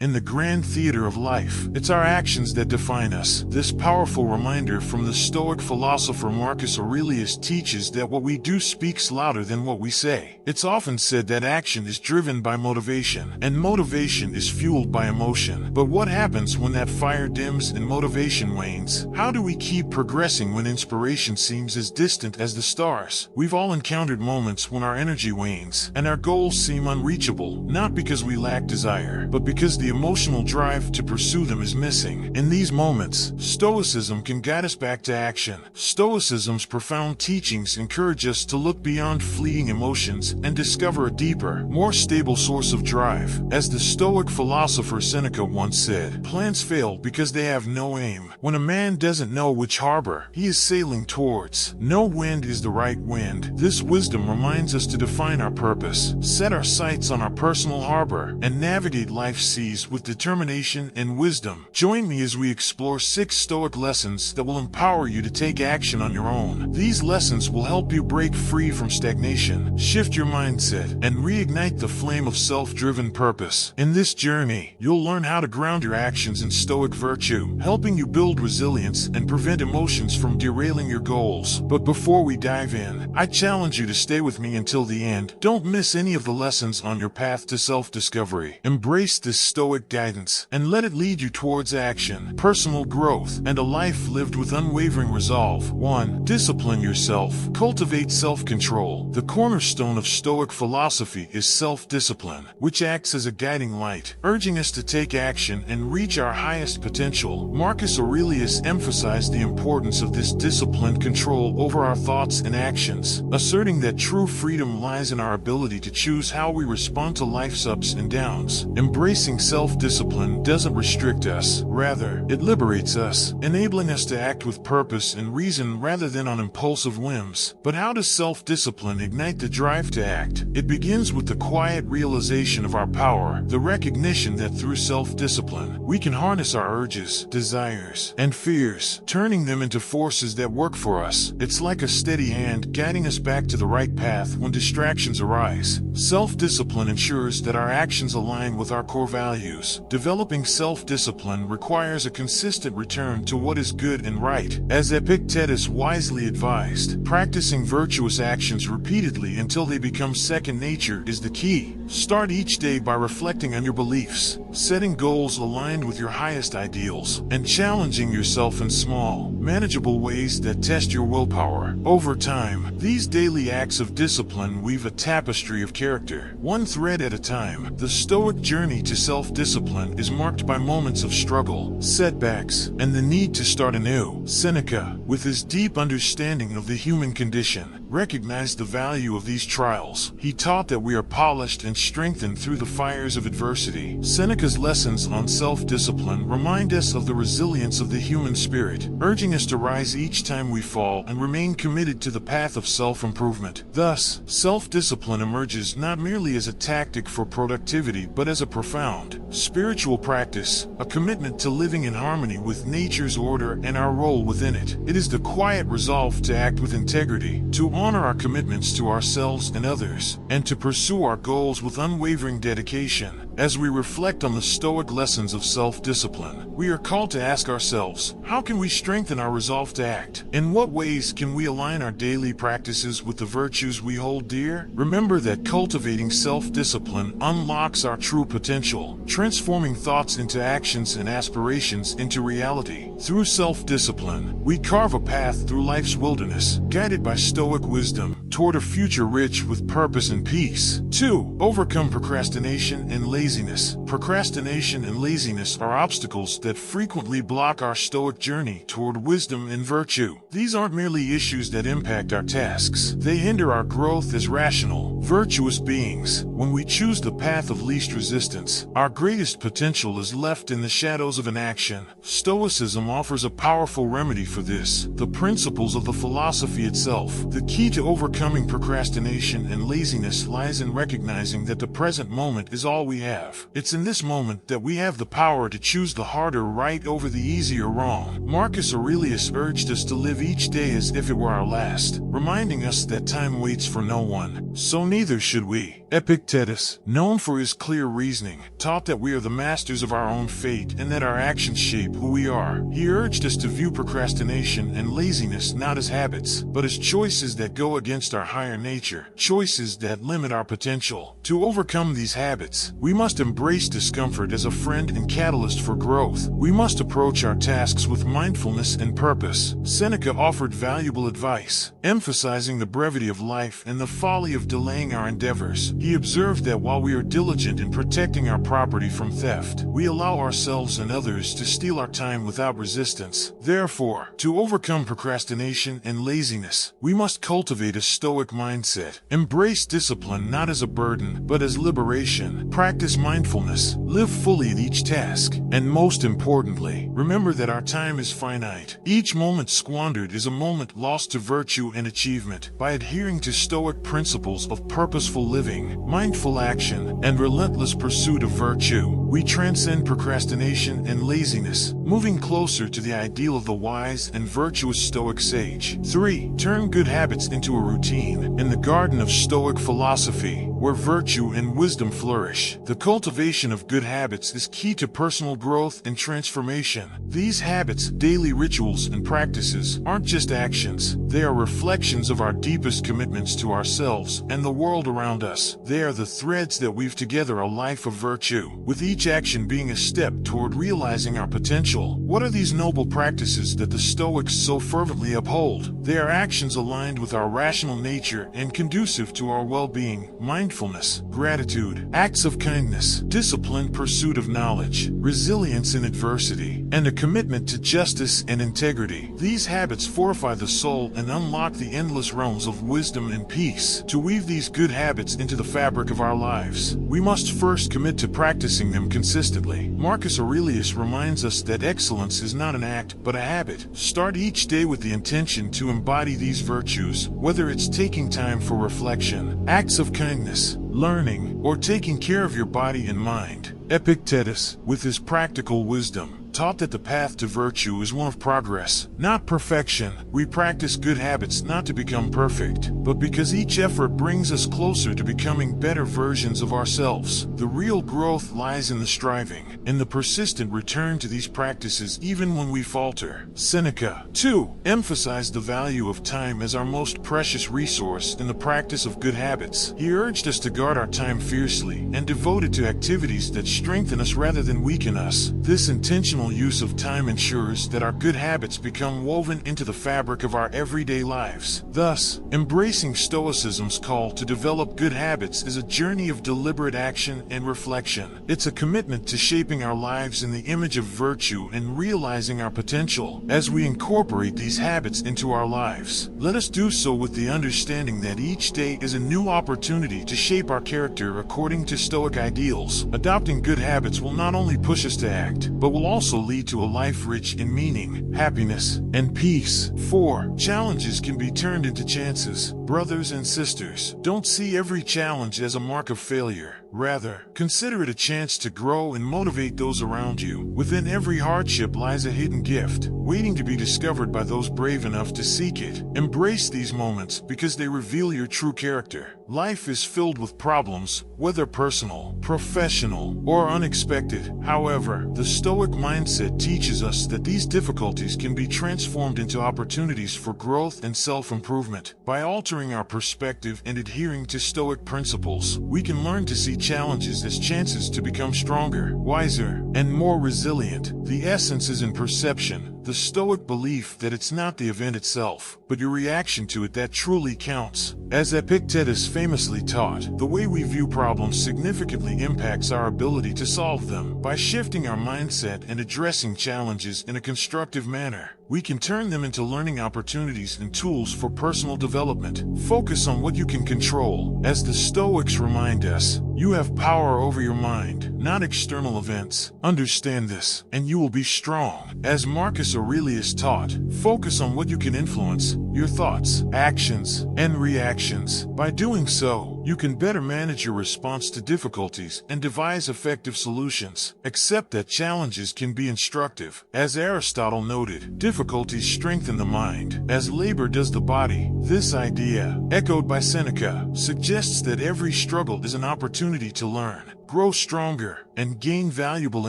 In the grand theater of life, it's our actions that define us. This powerful reminder from the Stoic philosopher Marcus Aurelius teaches that what we do speaks louder than what we say. It's often said that action is driven by motivation, and motivation is fueled by emotion. But what happens when that fire dims and motivation wanes? How do we keep progressing when inspiration seems as distant as the stars? We've all encountered moments when our energy wanes, and our goals seem unreachable, not because we lack desire, but because the emotional drive to pursue them is missing. In these moments, Stoicism can guide us back to action. Stoicism's profound teachings encourage us to look beyond fleeting emotions and discover a deeper, more stable source of drive. As the Stoic philosopher Seneca once said, plans fail because they have no aim. When a man doesn't know which harbor he is sailing towards, no wind is the right wind. This wisdom reminds us to define our purpose, set our sights on our personal harbor, and navigate life's seas with determination and wisdom. Join me as we explore 6 Stoic lessons that will empower you to take action on your own. These lessons will help you break free from stagnation, shift your mindset, and reignite the flame of self-driven purpose. In this journey, you'll learn how to ground your actions in Stoic virtue, helping you build resilience and prevent emotions from derailing your goals. But before we dive in, I challenge you to stay with me until the end. Don't miss any of the lessons on your path to self-discovery. Embrace this Stoic guidance and let it lead you towards action, personal growth, and a life lived with unwavering resolve. 1. Discipline yourself. Cultivate self-control. The cornerstone of Stoic philosophy is self-discipline, which acts as a guiding light, urging us to take action and reach our highest potential. Marcus Aurelius emphasized the importance of this disciplined control over our thoughts and actions, asserting that true freedom lies in our ability to choose how we respond to life's ups and downs. Embracing self-discipline doesn't restrict us, rather, it liberates us, enabling us to act with purpose and reason rather than on impulsive whims. But how does self-discipline ignite the drive to act? It begins with the quiet realization of our power, the recognition that through self-discipline, we can harness our urges, desires, and fears, turning them into forces that work for us. It's like a steady hand guiding us back to the right path when distractions arise. Self-discipline ensures that our actions align with our core values. Developing self-discipline requires a consistent return to what is good and right. As Epictetus wisely advised, practicing virtuous actions repeatedly until they become second nature is the key. Start each day by reflecting on your beliefs, setting goals aligned with your highest ideals, and challenging yourself in small, manageable ways that test your willpower. Over time, these daily acts of discipline weave a tapestry of character, one thread at a time. The Stoic journey to self-discipline is marked by moments of struggle, setbacks, and the need to start anew. Seneca, with his deep understanding of the human condition, recognized the value of these trials. He taught that we are polished and strengthened through the fires of adversity. Seneca's lessons on self-discipline remind us of the resilience of the human spirit, urging us to rise each time we fall and remain committed to the path of self-improvement. Thus, self-discipline emerges not merely as a tactic for productivity but as a profound, spiritual practice, a commitment to living in harmony with nature's order and our role within it. It is the quiet resolve to act with integrity, to honor our commitments to ourselves and others, and to pursue our goals with unwavering dedication. As we reflect on the Stoic lessons of self-discipline, we are called to ask ourselves, how can we strengthen our resolve to act? In what ways can we align our daily practices with the virtues we hold dear? Remember that cultivating self-discipline unlocks our true potential, transforming thoughts into actions and aspirations into reality. Through self-discipline, we carve a path through life's wilderness, guided by Stoic wisdom, toward a future rich with purpose and peace. 2. Overcome procrastination and laziness. Procrastination and laziness are obstacles that frequently block our Stoic journey toward wisdom and virtue. These aren't merely issues that impact our tasks. They hinder our growth as rational, virtuous beings. When we choose the path of least resistance, our greatest potential is left in the shadows of inaction. Stoicism offers a powerful remedy for this: the principles of the philosophy itself. The key to overcoming procrastination and laziness lies in recognizing that the present moment is all we have. It's in this moment that we have the power to choose the harder right over the easier wrong. Marcus Aurelius urged us to live each day as if it were our last, reminding us that time waits for no one, so neither should we. Epictetus, known for his clear reasoning, taught that we are the masters of our own fate and that our actions shape who we are. He urged us to view procrastination and laziness not as habits, but as choices that go against our higher nature, choices that limit our potential. To overcome these habits, we must embrace discomfort as a friend and catalyst for growth. We must approach our tasks with mindfulness and purpose. Seneca offered valuable advice, emphasizing the brevity of life and the folly of delaying our endeavors. He observed that while we are diligent in protecting our property from theft, we allow ourselves and others to steal our time without resistance. Therefore, to overcome procrastination and laziness, we must cultivate a Stoic mindset. Embrace discipline not as a burden, but as liberation. Practice mindfulness. Live fully at each task. And most importantly, remember that our time is finite. Each moment squandered is a moment lost to virtue and achievement. By adhering to Stoic principles of purposeful living, mindful action, and relentless pursuit of virtue, we transcend procrastination and laziness, moving closer to the ideal of the wise and virtuous Stoic sage. 3. Turn good habits into a routine. In the garden of Stoic philosophy, where virtue and wisdom flourish, the cultivation of good habits is key to personal growth and transformation. These habits, daily rituals and practices, aren't just actions. They are reflections of our deepest commitments to ourselves and the world around us. They are the threads that weave together a life of virtue, with each action being a step toward realizing our potential. What are these noble practices that the Stoics so fervently uphold? They are actions aligned with our rational nature and conducive to our well-being: mindfulness, gratitude, acts of kindness, disciplined pursuit of knowledge, resilience in adversity, and a commitment to justice and integrity. These habits fortify the soul and unlock the endless realms of wisdom and peace. To weave these good habits into the fabric of our lives, we must first commit to practicing them consistently. Marcus Aurelius reminds us that excellence is not an act, but a habit. Start each day with the intention to embody these virtues, whether it's taking time for reflection, acts of kindness, learning, or taking care of your body and mind. Epictetus, with his practical wisdom, taught that the path to virtue is one of progress, not perfection. We practice good habits not to become perfect, but because each effort brings us closer to becoming better versions of ourselves. The real growth lies in the striving, in the persistent return to these practices even when we falter. Seneca, 2, emphasized the value of time as our most precious resource in the practice of good habits. He urged us to guard our time fiercely and devote it to activities that strengthen us rather than weaken us. This intentional use of time ensures that our good habits become woven into the fabric of our everyday lives. Thus, embracing Stoicism's call to develop good habits is a journey of deliberate action and reflection. It's a commitment to shaping our lives in the image of virtue and realizing our potential. As we incorporate these habits into our lives, let us do so with the understanding that each day is a new opportunity to shape our character according to Stoic ideals. Adopting good habits will not only push us to act, but will also lead to a life rich in meaning, happiness, and peace. 4. Challenges can be turned into chances. Brothers and sisters, don't see every challenge as a mark of failure. Rather, consider it a chance to grow and motivate those around you. Within every hardship lies a hidden gift, waiting to be discovered by those brave enough to seek it. Embrace these moments because they reveal your true character. Life is filled with problems, whether personal, professional, or unexpected. However, the Stoic mindset teaches us that these difficulties can be transformed into opportunities for growth and self-improvement. By altering our perspective and adhering to Stoic principles, we can learn to see challenges as chances to become stronger, wiser, and more resilient. The essence is in perception. The Stoic belief that it's not the event itself, but your reaction to it that truly counts. As Epictetus famously taught, the way we view problems significantly impacts our ability to solve them. By shifting our mindset and addressing challenges in a constructive manner, we can turn them into learning opportunities and tools for personal development. Focus on what you can control. As the Stoics remind us, you have power over your mind, not external events. Understand this, and you will be strong. As Marcus Aurelius taught, focus on what you can influence, your thoughts, actions, and reactions. By doing so, you can better manage your response to difficulties and devise effective solutions. Accept that challenges can be instructive. As Aristotle noted, difficulties strengthen the mind, as labor does the body. This idea, echoed by Seneca, suggests that every struggle is an opportunity to learn, grow stronger, and gain valuable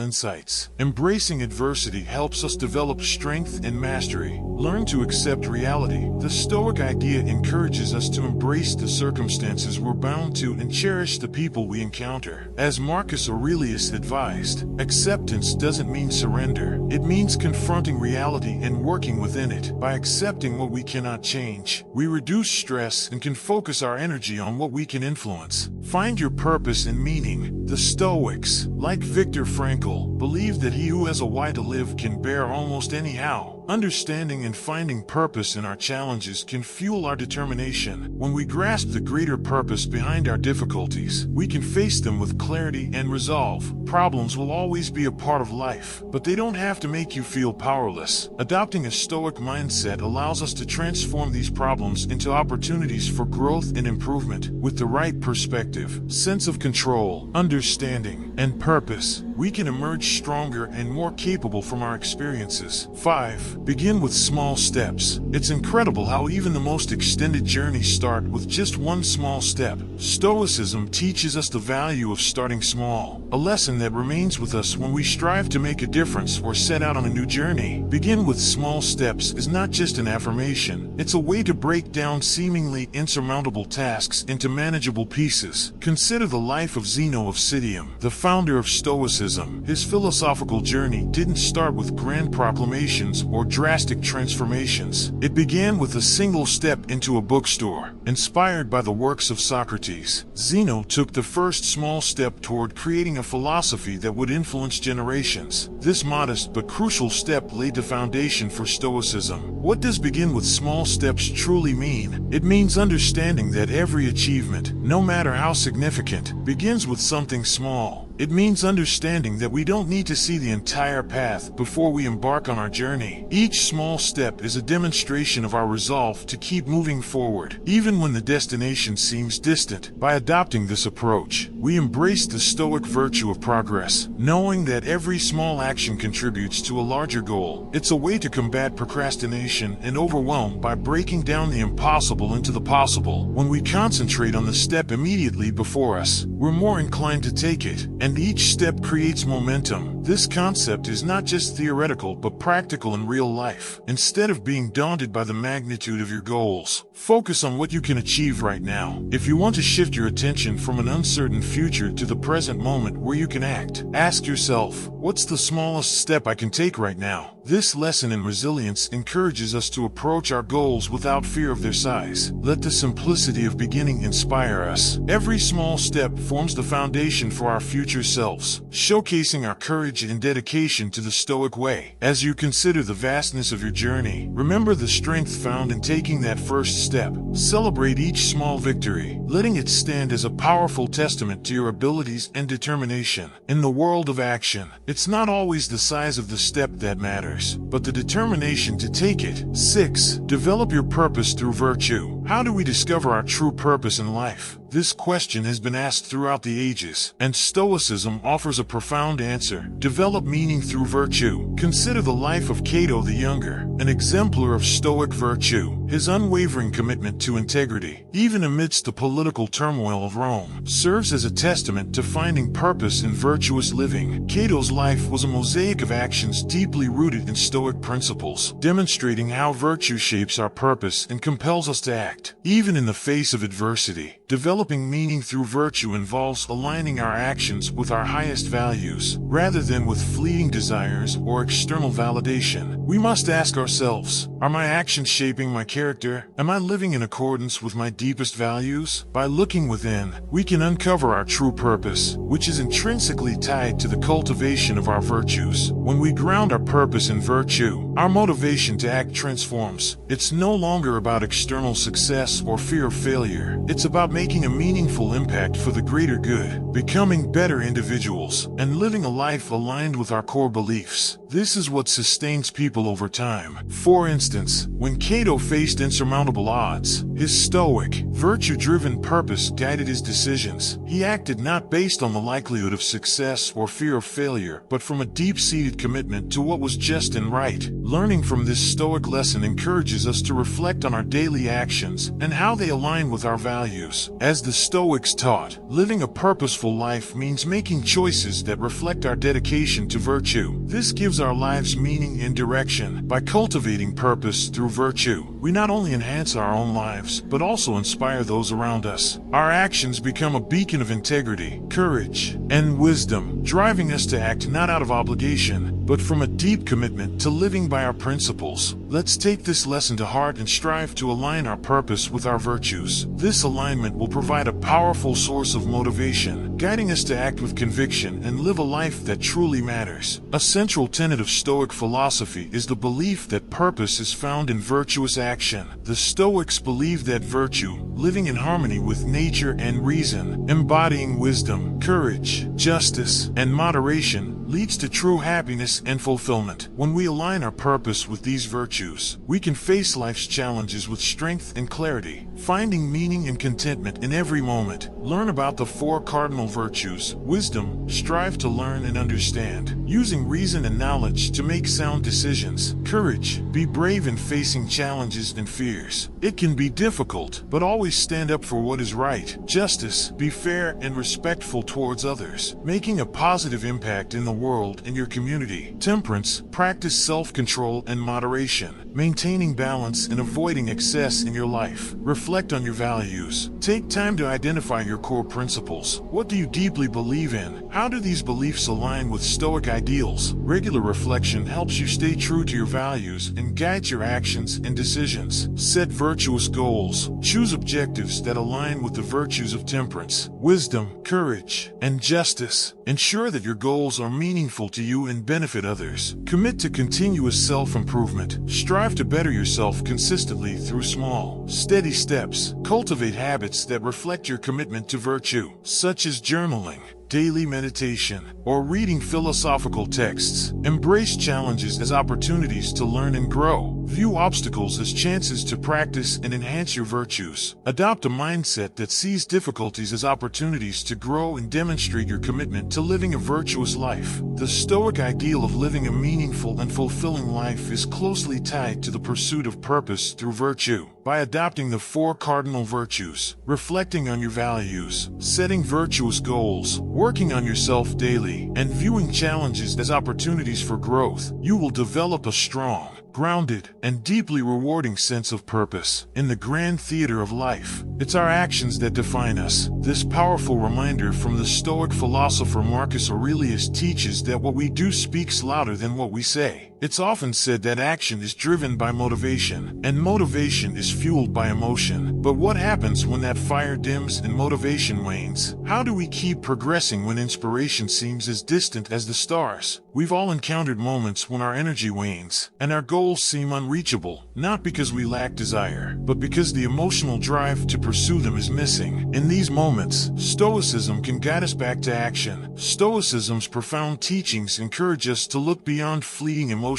insights. Embracing adversity helps us develop strength and mastery. Learn to accept reality. The Stoic idea encourages us to embrace the circumstances we're bound to and cherish the people we encounter. As Marcus Aurelius advised, acceptance doesn't mean surrender. It means confronting reality and working within it. By accepting what we cannot change, we reduce stress and can focus our energy on what we can influence. Find your purpose and meaning. The Stoics, like Viktor Frankl, believe that he who has a why to live can bear almost any how. Understanding and finding purpose in our challenges can fuel our determination. When we grasp the greater purpose behind our difficulties, we can face them with clarity and resolve. Problems will always be a part of life, but they don't have to make you feel powerless. Adopting a Stoic mindset allows us to transform these problems into opportunities for growth and improvement. With the right perspective, sense of control, understanding, and purpose, we can emerge stronger and more capable from our experiences. 5. Begin with small steps. It's incredible how even the most extended journeys start with just one small step. Stoicism teaches us the value of starting small, a lesson that remains with us when we strive to make a difference or set out on a new journey. Begin with small steps is not just an affirmation, it's a way to break down seemingly insurmountable tasks into manageable pieces. Consider the life of Zeno of Citium, the founder of Stoicism. His philosophical journey didn't start with grand proclamations or drastic transformations. It began with a single step into a bookstore. Inspired by the works of Socrates, Zeno took the first small step toward creating a philosophy that would influence generations. This modest but crucial step laid the foundation for Stoicism. What does begin with small steps truly mean? It means understanding that every achievement, no matter how significant, begins with something small. It means understanding that we don't need to see the entire path before we embark on our journey. Each small step is a demonstration of our resolve to keep moving forward, even when the destination seems distant. By adopting this approach, we embrace the Stoic virtue of progress, knowing that every small action contributes to a larger goal. It's a way to combat procrastination and overwhelm by breaking down the impossible into the possible. When we concentrate on the step immediately before us, we're more inclined to take it, and each step creates momentum. This concept is not just theoretical but practical in real life. Instead of being daunted by the magnitude of your goals, focus on what you can achieve right now. If you want to shift your attention from an uncertain future to the present moment where you can act, ask yourself, what's the smallest step I can take right now? This lesson in resilience encourages us to approach our goals without fear of their size. Let the simplicity of beginning inspire us. Every small step forms the foundation for our future selves, showcasing our courage and dedication to the Stoic way. As you consider the vastness of your journey, remember the strength found in taking that first step. Celebrate each small victory, letting it stand as a powerful testament to your abilities and determination. In the world of action, it's not always the size of the step that matters, but the determination to take it. 6. Develop your purpose through virtue. How do we discover our true purpose in life? This question has been asked throughout the ages, and Stoicism offers a profound answer. Develop meaning through virtue. Consider the life of Cato the Younger, an exemplar of Stoic virtue. His unwavering commitment to integrity, even amidst the political turmoil of Rome, serves as a testament to finding purpose in virtuous living. Cato's life was a mosaic of actions deeply rooted in Stoic principles, demonstrating how virtue shapes our purpose and compels us to act, even in the face of adversity. Developing meaning through virtue involves aligning our actions with our highest values, rather than with fleeting desires or external validation. We must ask ourselves, are my actions shaping my character? Am I living in accordance with my deepest values? By looking within, we can uncover our true purpose, which is intrinsically tied to the cultivation of our virtues. When we ground our purpose in virtue, our motivation to act transforms. It's no longer about external success or fear of failure. It's about making a meaningful impact for the greater good, becoming better individuals, and living a life aligned with our core beliefs. This is what sustains people over time. For instance, instance, when Cato faced insurmountable odds, his stoic, virtue-driven purpose guided his decisions. He acted not based on the likelihood of success or fear of failure, but from a deep-seated commitment to what was just and right. Learning from this stoic lesson encourages us to reflect on our daily actions and how they align with our values. As the Stoics taught, living a purposeful life means making choices that reflect our dedication to virtue. This gives our lives meaning and direction. By cultivating purpose through virtue, we not only enhance our own lives, but also inspire those around us. Our actions become a beacon of integrity, courage, and wisdom, driving us to act not out of obligation, but from a deep commitment to living by our principles. Let's take this lesson to heart and strive to align our purpose with our virtues. This alignment will provide a powerful source of motivation, guiding us to act with conviction and live a life that truly matters. A central tenet of Stoic philosophy is the belief that purpose is found in virtuous action. The Stoics believe that virtue, living in harmony with nature and reason, embodying wisdom, courage, justice, and moderation, leads to true happiness and fulfillment. When we align our purpose with these virtues, we can face life's challenges with strength and clarity, finding meaning and contentment in every moment. Learn about the 4 cardinal virtues. Wisdom, strive to learn and understand, using reason and knowledge to make sound decisions. Courage, be brave in facing challenges and fears. It can be difficult, but always stand up for what is right. Justice, be fair and respectful towards others, making a positive impact in the world and your community. Temperance, practice self-control and moderation, maintaining balance and avoiding excess in your life. Reflect on your values. Take time to identify your core principles. What do you deeply believe in? How do these beliefs align with Stoic ideals? Regular reflection helps you stay true to your values and guides your actions and decisions. Set virtuous goals. Choose objectives that align with the virtues of temperance, wisdom, courage, and justice. Ensure that your goals are meaningful to you and benefit others. Commit to continuous self-improvement. Strive to better yourself consistently through small, steady steps. Cultivate habits that reflect your commitment to virtue, such as journaling, daily meditation, or reading philosophical texts. Embrace challenges as opportunities to learn and grow. View obstacles as chances to practice and enhance your virtues. Adopt a mindset that sees difficulties as opportunities to grow and demonstrate your commitment to living a virtuous life. The Stoic ideal of living a meaningful and fulfilling life is closely tied to the pursuit of purpose through virtue. By adopting the 4 cardinal virtues, reflecting on your values, setting virtuous goals, working on yourself daily, and viewing challenges as opportunities for growth, you will develop a strong, grounded, and deeply rewarding sense of purpose. In the grand theater of life, it's our actions that define us. This powerful reminder from the Stoic philosopher Marcus Aurelius teaches that what we do speaks louder than what we say. It's often said that action is driven by motivation, and motivation is fueled by emotion. But what happens when that fire dims and motivation wanes? How do we keep progressing when inspiration seems as distant as the stars? We've all encountered moments when our energy wanes, and our goals seem unreachable, not because we lack desire, but because the emotional drive to pursue them is missing. In these moments, Stoicism can guide us back to action. Stoicism's profound teachings encourage us to look beyond fleeting emotions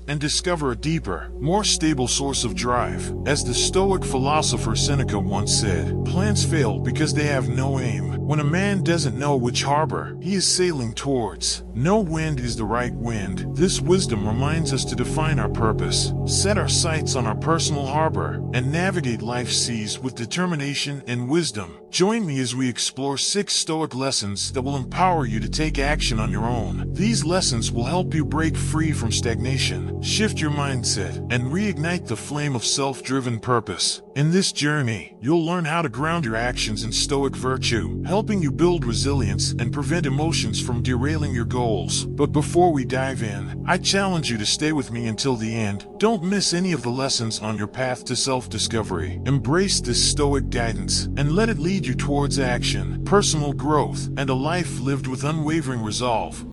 and discover a deeper, more stable source of drive. As the Stoic philosopher Seneca once said, plans fail because they have no aim. When a man doesn't know which harbor he is sailing towards, no wind is the right wind. This wisdom reminds us to define our purpose, set our sights on our personal harbor, and navigate life's seas with determination and wisdom. Join me as we explore 6 Stoic lessons that will empower you to take action on your own. These lessons will help you break free from stagnation, shift your mindset, and reignite the flame of self-driven purpose. In this journey, you'll learn how to ground your actions in Stoic virtue, helping you build resilience and prevent emotions from derailing your goals. But before we dive in, I challenge you to stay with me until the end. Don't miss any of the lessons on your path to self-discovery. Embrace this Stoic guidance and let it lead you towards action, personal growth, and a life lived with unwavering resolve.